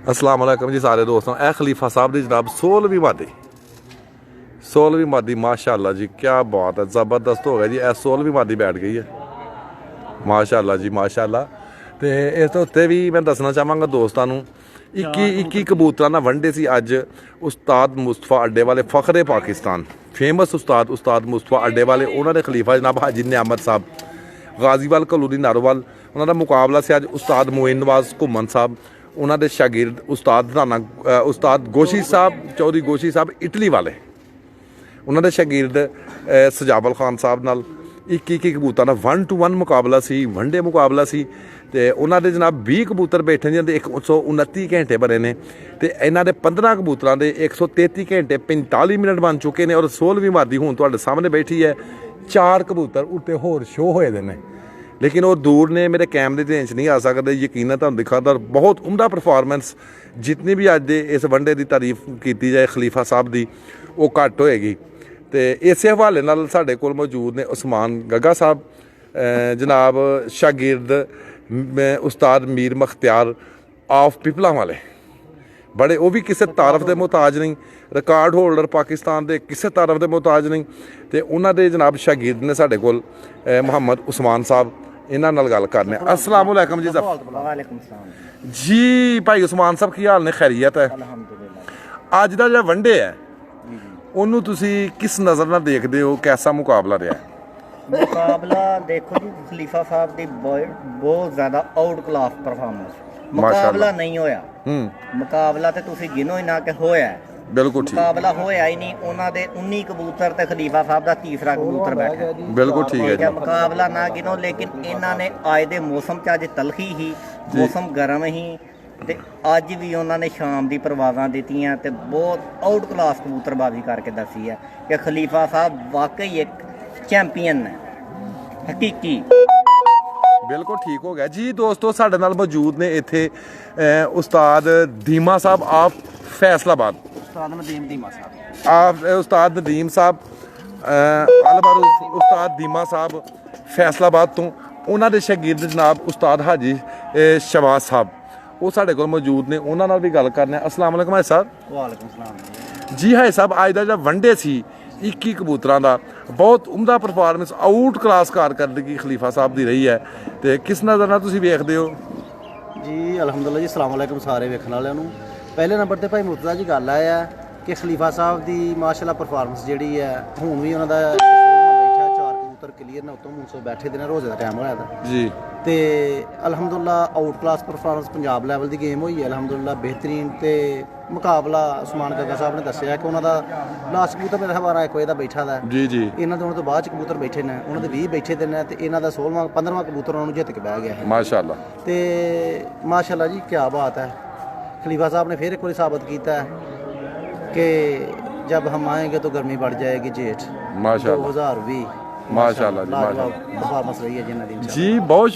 अस्सलाम वालेकुम जी सारे दोस्तों। ए खलीफा साहब की जनाब 16वीं मादी माशाअल्लाह जी, क्या बात है, ज़बरदस्त हो गया जी। 16वीं मादी बैठ गई है माशाअल्लाह जी माशाअल्लाह। तो इस उत्ते भी मैं दसना चाहांगा दोस्तों को 21 कबूतर ना वनडे सी अज उस्ताद मुस्तफा अड्डे वाले फखरे पाकिस्तान फेमस उस्ताद मुस्तफा अड्डे वाले उन्होंने खलीफा जनाब हाजी नियामत साहब गाजीवाल कलूरी नारोवाल उन्होंने मुकाबला से अज उस्ताद मोeen नवाज घुमन साहब उन्होंने शागिर्द उस्ताद गोशी साहब चौधरी गोशी साहब इटली वाले उन्होंने शागिर्द सजाबल खान साहब नाल 21 कबूतर 1-1 मुकाबला सी वनडे मुकाबला सी। तो उन्होंने जनाब 20 कबूतर बैठे जिन्हें 129 घंटे भरे ने तो इन्हों के 15 कबूतर के 133 घंटे 45 मिनट बन चुके हैं और 16वीं मादी हूँ तुहाडे सामने बैठी है। 4 कबूतर उत्ते होर शो होए दे ने लेकिन वो दूर ने मेरे कैमरे के च नहीं आ सकते। यकीनन तुहानूं दिखाता बहुत उमदा परफॉर्मेंस जितनी भी अज दे इस वनडे की तारीफ की जाए खलीफा साहब की वो घट होएगी। तो इस हवाले नाल साडे कोल मौजूद ने उस्मान गग्गा साहब जनाब शागिर्द उस्ताद मीर मख्तियार ऑफ पिपला वाले बड़े वो भी किसी तारफ के मुहताज नहीं रिकॉर्ड होल्डर पाकिस्तान के किसी तारफ के मुहताज नहीं। तो उन्होंने जनाब शागिर्द ने साडे कोल मोहम्मद उस्मान साहब इन्हां नाल गल करने। अस्सलाम वालेकुम जी वालेकुम सलाम जी भाई उस्मान साहब की हाल ने खैरियत है? अज का जो वनडे है ਉਹਨੂੰ ਤੁਸੀਂ किस नज़र ਨਾਲ देखते हो कैसा मुकाबला रहा? मुकाबला देखो जी खलीफा साहब की बहुत ज़्यादा आउट क्लास परफॉर्मेंस मुकाबला नहीं होया। मुकाबला तो तुसी गिनो ही ना कि होया बिल्कुल ठीक मुकाबला होया ही नहीं। उन्होंने 19 कबूतर ते खलीफा साहब का तीसरा कबूतर बैठा बिल्कुल ठीक है जी। मुकाबला ना गिनो लेकिन इन्होंने आए दे मौसम च अज तलखी ही मौसम गर्म ही ਤੇ ਅੱਜ ਵੀ ਉਹਨਾਂ ਨੇ ਸ਼ਾਮ ਦੀ ਪਰਵਾਜ਼ਾਂ ਦਿੱਤੀਆਂ ਤੇ ਬਹੁਤ ਆਊਟ ਕਲਾਸ ਕਬੂਤਰਬਾਜ਼ੀ ਕਰਕੇ ਦੱਸੀ ਹੈ ਕਿ ਖਲੀਫਾ ਸਾਹਿਬ ਵਾਕਈ ਇੱਕ ਚੈਂਪੀਅਨ ਹੈ ਹਕੀਕੀ। ਬਿਲਕੁਲ ਠੀਕ ਹੋ ਗਿਆ ਜੀ। ਦੋਸਤੋ ਸਾਡੇ ਨਾਲ ਮੌਜੂਦ ਨੇ ਇੱਥੇ ਉਸਤਾਦ ਦੀਮਾ ਸਾਹਿਬ ਆਪ ਫੈਸਲਾਬਾਦ ਉਸਤਾਦ ਨਦੀਮ ਸਾਹਿਬ अलबारू उस्ताद दीमा साहब फैसलाबाद तो उन्होंने शागिर्द जनाब उस्ताद हाजी शबाज साहब वो साढ़े को मौजूद ने उन्होंने भी गल करने। अस्सलाम वालेकुम हाई साहब। वालेकुम सलाम जी हाई साहब अज का जो वनडे सी 21 कबूतरों का बहुत उमदा परफॉर्मेंस आउट क्लास कारकर्दगी खलीफा साहब की रही है तो किस नज़र नाल तुसीं वेखदे हो जी? अलहमदुलिल्लाह जी अस्सलाम वालेकुम सारे वेखण वालियां नूं। पहले नंबर ते भाई मुर्तज़ा जी गल है कि खलीफा साहब की माशाअल्लाह परफॉर्मेंस जिहड़ी है हुण भी उन्हां दा बैठा 4 कबूतर क्लीयर ने उत्तों मुंसो बैठे दे ने रोज़े का टाइम होया जी तो अलहमदुलिल्लाह out class performance Punjab level की गेम हुई है अलहमदुलिल्लाह बेहतरीन। तो मुकाबला उस्मान गग्गा साहब ने दस्सिया कि उन्होंने लास्ट कबूतर मेरा 12-1 बजे का बैठा था जी जी इन्होंने तो उन्होंने बाद कबूतर बैठे ने उन्होंने 20 बैठे दे ने तो इन्हों का 16वां-15वां कबूतर उन्होंने जित के बह गया है माशाअल्लाह। तो माशाअल्लाह जी क्या बात है। खलीफा साहब ने फिर एक बार साबित किया कि जब हम आएंगे तो गर्मी बढ़ जाएगी जेठ माशाअल्लाह 2020 माशाअल्लाह परफॉर्मेंस रही है जी। बहुत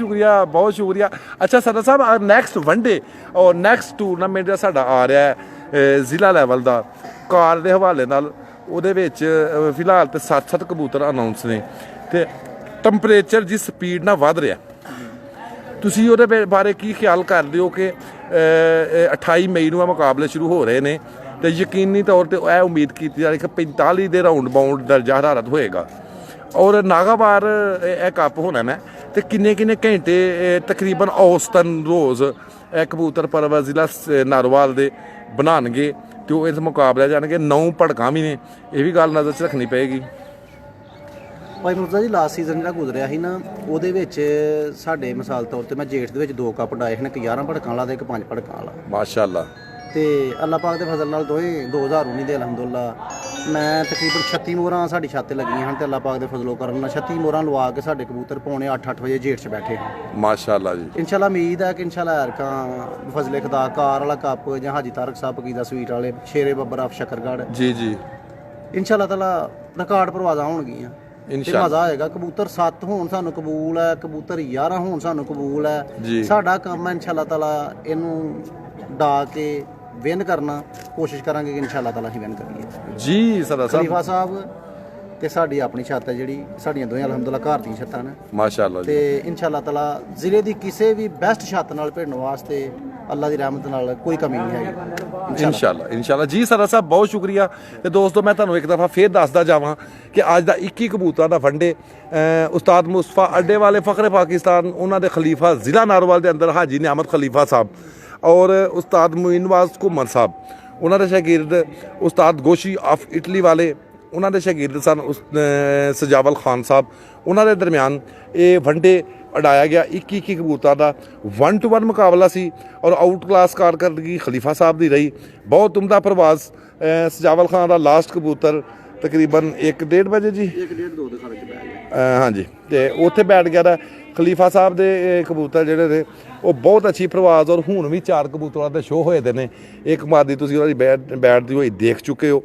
शुक्रिया। अच्छा सदर साहब नैक्सट वनडे और नैक्सट टूरनामेंट जो साडा आ रहा है जिला लैवल का कार के हवाले नाल ਉਹਦੇ ਵਿੱਚ ਫਿਲਹਾਲ ਤੇ 7-7 ਕਬੂਤਰ ਅਨਾਉਂਸ ਨੇ ਤੇ ਟੈਂਪਰੇਚਰ ਜਿਸ ਸਪੀਡ ਨਾਲ ਵੱਧ ਰਿਹਾ ਤੁਸੀਂ ਉਹਦੇ ਬਾਰੇ ਕੀ ਖਿਆਲ ਕਰਦੇ ਹੋ ਕਿ 28 ਮਈ ਨੂੰ ਮੁਕਾਬਲੇ ਸ਼ੁਰੂ ਹੋ ਰਹੇ ਨੇ ਤੇ ਯਕੀਨੀ ਤੌਰ ਤੇ ਇਹ ਉਮੀਦ ਕੀਤੀ ਜਾ ਰਹੀ ਕਿ 45 ਦੇ ਰਾਉਂਡ ਬਾਉਂਡ ਦਰਜਾ ਹਰਾਰਤ ਹੋਏਗਾ और नागावार कप होना है तो किन्ने घंटे तकरीबन औसतन रोज़ कबूतर परवर जिला नारोवाल दे बनाएंगे तो इस मुकाबले जाएंगे 9 भड़का भी ने यह भी गल नज़र च रखनी पेगी। भाई मुर्तज़ा जी लास्ट सीजन जो गुजरिया ही ना वो साढ़े मिसाल तौर पर मैं जेठ के 2 कप डाए हैं 11 भड़कों वाला तो 1 5 भड़कों वाला माशाअल्लाह। तो अल्लाह पाक के फजल नाल दोवें 2019 के अलहमदुलिल्लाह मैं तकरीबन 36 मोहरां साड़ी छत लगी हैं तो अल्लाह पाक के फजलो करन 36 मोहरां लवा के साढ़े कबूतर पौने 8-8 बजे जेठ से बैठे माशाअल्लाह जी। इंशाअल्लाह उम्मीद है कि इंशाअल्लाह हरका फजले खुदा कार वाला कप जहाँ हाजी तारक साहब की स्वीट वाले शेरे बब्बर ऑफ शकरगढ़ जी जी इंशाअल्लाह ताला रिकॉर्ड परवाज़ां होणगियां मज़ा आएगा। कबूतर 7 होण सानू कबूल है कबूतर 11 होण सानू कबूल है साडा काम है इंशाअल्लाह ताला इनू डा के विन करना कोशिश करांगे कि इंशाअल्लाह ताला ही विन करिए जी। खलीफा साहब ਤੇ ਸਾਡੀ ਆਪਣੀ ਛੱਤ ਹੈ ਜਿਹੜੀ ਸਾਡੀਆਂ ਦੋਵੇਂ ਅਲਹਮਦੁਲਿਲਾ ਘਰ ਦੀਆਂ ਛੱਤਾਂ ਨੇ ਮਾਸ਼ਾਅੱਲਾ ਜੀ। ਤੇ ਇਨਸ਼ਾਅੱਲਾ ਤਾਲਾ ਜ਼ਿਲ੍ਹੇ ਦੀ ਕਿਸੇ ਵੀ ਬੈਸਟ ਛੱਤ ਨਾਲ ਭਿੜਨ ਵਾਸਤੇ ਅੱਲਾ ਦੀ ਰਹਿਮਤ ਨਾਲ ਕੋਈ ਕਮੀ ਨਹੀਂ ਹੈਗੀ ਇਨਸ਼ਾਅੱਲਾ ਜੀ। ਸਰ ਸਾਹਿਬ ਬਹੁਤ ਸ਼ੁਕਰੀਆ। ਤੇ ਦੋਸਤੋ ਮੈਂ ਤੁਹਾਨੂੰ ਇੱਕ ਦਫਾ ਫੇਰ ਦੱਸਦਾ ਜਾਵਾਂ ਕਿ ਅੱਜ ਦਾ 21 ਕਬੂਤਰਾਂ ਦਾ ਵੰਡੇ ਉਸਤਾਦ ਮੁਸਤਫਾ ਅੱਡੇ ਵਾਲੇ ਫਖਰੇ ਪਾਕਿਸਤਾਨ ਉਹਨਾਂ ਦੇ ਖਲੀਫਾ ਜ਼ਿਲ੍ਹਾ ਨਾਰੋਵਾਲ ਦੇ ਅੰਦਰ ਹਾਜੀ ਨਿਆਮਤ ਖਲੀਫਾ ਸਾਹਿਬ ਔਰ ਉਸਤਾਦ ਮੋਈਨ ਨਵਾਜ਼ ਘੁੰਮਣ ਸਾਹਿਬ ਉਹਨਾਂ ਦੇ ਸ਼ਾਗਿਰਦ ਉਸਤਾਦ ਗੋਸ਼ੀ ਆਫ ਇਟਲੀ ਵਾਲੇ ਉਹਨਾਂ ਦੇ ਸ਼ਾਗਿਰਦ ਸਨ ਸਜਾਵਲ ਖਾਨ ਸਾਹਿਬ ਉਹਨਾਂ ਦੇ ਦਰਮਿਆਨ ਇਹ ਵੰਡੇ ਉਡਾਇਆ ਗਿਆ 21 ਕਬੂਤਰਾਂ ਦਾ 1-to-1 ਮੁਕਾਬਲਾ ਸੀ ਔਰ ਆਊਟ ਕਲਾਸ ਕਾਰਕਰਦਗੀ ਖਲੀਫਾ ਸਾਹਿਬ ਦੀ ਰਹੀ। ਬਹੁਤ ਉਮਦਾ ਪ੍ਰਵਾਜ਼ ਸਜਾਵਲ ਖਾਨ ਦਾ ਲਾਸਟ ਕਬੂਤਰ ਤਕਰੀਬਨ 1-1:30 ਵਜੇ ਜੀ 1-1:30 ਦੇ ਖਰਚ ਪੈ ਗਿਆ ਹਾਂਜੀ ਤੇ ਉੱਥੇ ਬੈਠ ਗਿਆ ਦਾ ਖਲੀਫਾ ਸਾਹਿਬ ਦੇ ਕਬੂਤਰ ਜਿਹੜੇ ਨੇ ਉਹ ਬਹੁਤ ਅੱਛੀ ਪ੍ਰਵਾਜ਼ ਔਰ ਹੁਣ ਵੀ 4 ਕਬੂਤਰਾਂ ਦੇ ਸ਼ੋਅ ਹੋਏ ਦੇ ਨੇ। ਇੱਕ ਮਾਦੀ ਤੁਸੀਂ ਉਹਨਾਂ ਦੀ ਬੈਠਦੀ ਹੋਈ ਦੇਖ ਚੁੱਕੇ ਹੋ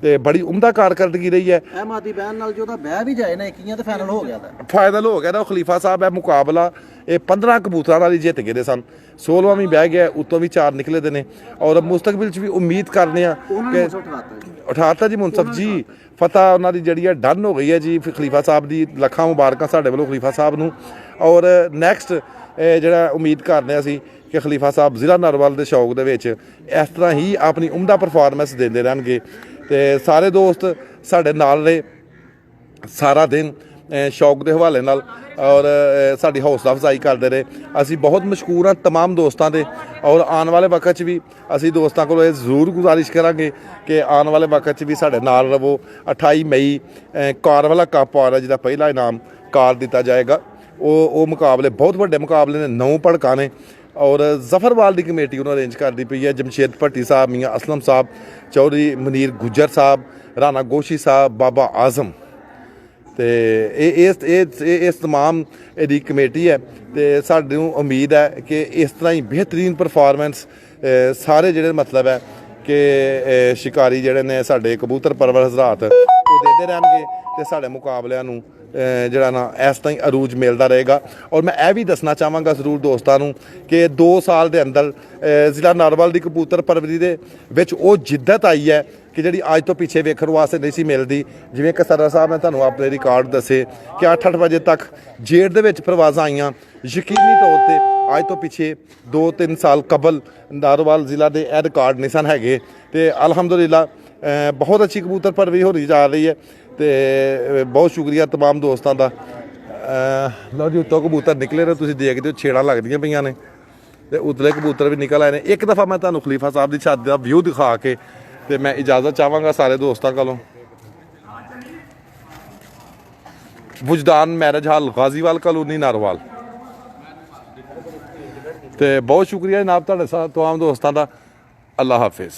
ਤੇ ਬੜੀ ਉਮਦਾ ਕਾਰਕਰਦਗੀ ਰਹੀ ਹੈ। ਇਹ ਮਾਦੀ ਬਹਿਣ ਨਾਲ ਜੋ ਉਹਦਾ ਬਹਿ ਵੀ ਜਾਏ ਨਾ ਇੱਕੀਆਂ ਤੇ ਫਾਈਨਲ ਹੋ ਗਿਆ ਦਾ ਫਾਈਨਲ ਹੋ ਗਿਆ ਨਾ। ਖਲੀਫਾ ਸਾਹਿਬ ਇਹ ਮੁਕਾਬਲਾ ਇਹ 15 ਕਬੂਤਰਾਂ ਨਾਲ ਹੀ ਜਿੱਤ ਗਏ ਦੇ ਸਨ। 16ਵਾਂ ਵੀ ਬਹਿ ਗਿਆ ਉੱਤੋਂ ਵੀ 4 ਨਿਕਲੇ ਦੇ ਨੇ ਔਰ ਮੁਸਤਕਬਲ 'ਚ ਵੀ ਉਮੀਦ ਕਰਨੇ ਆ ਕਿ 18 ਜੀ ਮੁਨਸਫ ਜੀ ਫਤਹ ਉਹਨਾਂ ਦੀ ਜਿਹੜੀ ਹੈ ਡਨ ਹੋ ਗਈ ਹੈ ਜੀ ਖਲੀਫਾ ਸਾਹਿਬ ਦੀ। ਲੱਖਾਂ ਮੁਬਾਰਕਾਂ ਸਾਡੇ ਵੱਲੋਂ ਖਲੀਫਾ ਸਾਹਿਬ ਨੂੰ ਔਰ ਨੈਕਸਟ ਜਿਹੜਾ ਉਮੀਦ ਕਰਦੇ ਹਾਂ ਅਸੀਂ ਕਿ ਖਲੀਫਾ ਸਾਹਿਬ ਜ਼ਿਲ੍ਹਾ ਨਾਰੋਵਾਲ ਦੇ ਸ਼ੌਕ ਦੇ ਵਿੱਚ ਇਸ ਤਰ੍ਹਾਂ ਹੀ ਆਪਣੀ ਉਮਦਾ ਪਰਫਾਰਮੈਂਸ ਦਿੰਦੇ ਰਹਿਣਗੇ ਤੇ ਸਾਰੇ ਦੋਸਤ ਸਾਡੇ ਨਾਲ ਰਹੇ ਸਾਰਾ ਦਿਨ ਸ਼ੌਕ ਦੇ ਹਵਾਲੇ ਨਾਲ ਔਰ ਸਾਡੀ ਹੌਸਲਾ ਅਫਜ਼ਾਈ ਕਰਦੇ ਰਹੇ। ਅਸੀਂ ਬਹੁਤ ਮਸ਼ਕੂਰ ਹਾਂ ਤਮਾਮ ਦੋਸਤਾਂ ਦੇ ਔਰ ਆਉਣ ਵਾਲੇ ਵਕਤ 'ਚ ਵੀ ਅਸੀਂ ਦੋਸਤਾਂ ਕੋਲੋਂ ਇਹ ਜ਼ਰੂਰ ਗੁਜ਼ਾਰਿਸ਼ ਕਰਾਂਗੇ ਕਿ ਆਉਣ ਵਾਲੇ ਵਕਤ 'ਚ ਵੀ ਸਾਡੇ ਨਾਲ ਰਵੋ। 28 ਮਈ ਕਾਰ ਵਾਲਾ ਕੱਪ ਆ ਰਿਹਾ ਜਿਹਦਾ ਪਹਿਲਾ ਇਨਾਮ ਕਾਰ ਦਿੱਤਾ ਜਾਏਗਾ। ਉਹ ਮੁਕਾਬਲੇ ਬਹੁਤ ਵੱਡੇ ਮੁਕਾਬਲੇ ਨੇ 9 ਭੜਕਾਂ ਨੇ ਔਰ ਜ਼ਫਰਵਾਲ ਦੀ ਕਮੇਟੀ ਉਹਨੂੰ ਅਰੇਂਜ ਕਰਦੀ ਪਈ ਹੈ। ਜਮਸ਼ੇਦ ਭੱਟੀ ਸਾਹਿਬ, ਮੀਆਂ ਅਸਲਮ ਸਾਹਿਬ, ਚੌਧਰੀ ਮਨੀਰ ਗੁੱਜਰ ਸਾਹਿਬ, ਰਾਣਾ ਗੋਸ਼ੀ ਸਾਹਿਬ, ਬਾਬਾ ਆਜ਼ਮ ਤੇ ਇਸ ਤਮਾਮ ਇਹਦੀ ਕਮੇਟੀ ਹੈ ਤੇ ਸਾਨੂੰ ਉਮੀਦ ਹੈ ਕਿ ਇਸ ਤਰ੍ਹਾਂ ਹੀ ਬਿਹਤਰੀਨ ਪਰਫਾਰਮੈਂਸ ਸਾਰੇ ਜਿਹੜੇ ਮਤਲਬ ਹੈ ਕਿ ਸ਼ਿਕਾਰੀ ਜਿਹੜੇ ਨੇ ਸਾਡੇ ਕਬੂਤਰ ਪਰਵਰ ਹਜ਼ਰਾਤ ਉਹ ਦਿੰਦੇ ਰਹਿਣਗੇ ਤੇ ਸਾਡੇ ਮੁਕਾਬਲਿਆਂ ਨੂੰ ਜਿਹੜਾ ਨਾ ਇਸ ਤਰ੍ਹਾਂ ਹੀ ਅਰੂਜ ਮਿਲਦਾ ਰਹੇਗਾ। ਔਰ ਮੈਂ ਇਹ ਵੀ ਦੱਸਣਾ ਚਾਹਾਂਗਾ ਜ਼ਰੂਰ ਦੋਸਤਾਂ ਨੂੰ ਕਿ 2 ਸਾਲ ਦੇ ਅੰਦਰ ਜ਼ਿਲ੍ਹਾ ਨਾਰੋਵਾਲ ਦੀ ਕਬੂਤਰ ਪਰਵਰੀ ਦੇ ਵਿੱਚ ਉਹ ਜਿੱਦਤ ਆਈ ਹੈ ਕਿ ਜਿਹੜੀ ਅੱਜ ਤੋਂ ਪਿੱਛੇ ਵੇਖਣ ਵਾਸਤੇ ਨਹੀਂ ਸੀ ਮਿਲਦੀ। ਜਿਵੇਂ ਕਿ ਸਰਦਾਰ ਸਾਹਿਬ ਨੇ ਤੁਹਾਨੂੰ ਆਪਣੇ ਰਿਕਾਰਡ ਦੱਸੇ ਕਿ 8-8 ਵਜੇ ਤੱਕ ਜੇੜ ਦੇ ਵਿੱਚ ਪ੍ਰਵਾਜ਼ਾਂ ਆਈਆਂ। ਯਕੀਨੀ ਤੌਰ 'ਤੇ ਅੱਜ ਤੋਂ ਪਿੱਛੇ 2-3 ਸਾਲ ਕਬਲ ਨਾਰੋਵਾਲ ਜ਼ਿਲ੍ਹਾ ਦੇ ਇਹ ਰਿਕਾਰਡ ਨਹੀਂ ਸਨ ਹੈਗੇ ਤੇ ਅਲਹਮਦੁਲਿਲਾ ਬਹੁਤ ਅੱਛੀ ਕਬੂਤਰ ਪਰਵਰੀ ਹੋ ਰਹੀ ਜਾ ਰਹੀ ਹੈ ਤੇ ਬਹੁਤ ਸ਼ੁਕਰੀਆ ਤਮਾਮ ਦੋਸਤਾਂ ਦਾ। ਲਓ ਜੀ ਉੱਤੋਂ ਕਬੂਤਰ ਨਿਕਲੇ ਨੇ ਤੁਸੀਂ ਦੇਖਦੇ ਹੋ ਛੇੜਾਂ ਲੱਗਦੀਆਂ ਪਈਆਂ ਨੇ ਤੇ ਉਤਲੇ ਕਬੂਤਰ ਵੀ ਨਿਕਲ ਆਏ ਨੇ। ਇੱਕ ਦਫਾ ਮੈਂ ਤੁਹਾਨੂੰ ਖਲੀਫਾ ਸਾਹਿਬ ਦੀ ਛੱਤ ਦਾ ਵਿਊ ਦਿਖਾ ਕੇ ਤੇ ਮੈਂ ਇਜਾਜ਼ਤ ਚਾਹਾਂਗਾ ਸਾਰੇ ਦੋਸਤਾਂ ਕੋਲੋਂ। ਵੁਜਦਾਨ ਮੈਰਿਜ ਹਾਲ ਗਾਜ਼ੀਵਾਲ ਕਲੋਨੀ ਨਾਰੋਵਾਲ ਤੇ ਬਹੁਤ ਸ਼ੁਕਰੀਆ ਜਨਾਬ ਤੁਹਾਡੇ ਤਮਾਮ ਦੋਸਤਾਂ ਦਾ। ਅੱਲਾ ਹਾਫਿਜ਼।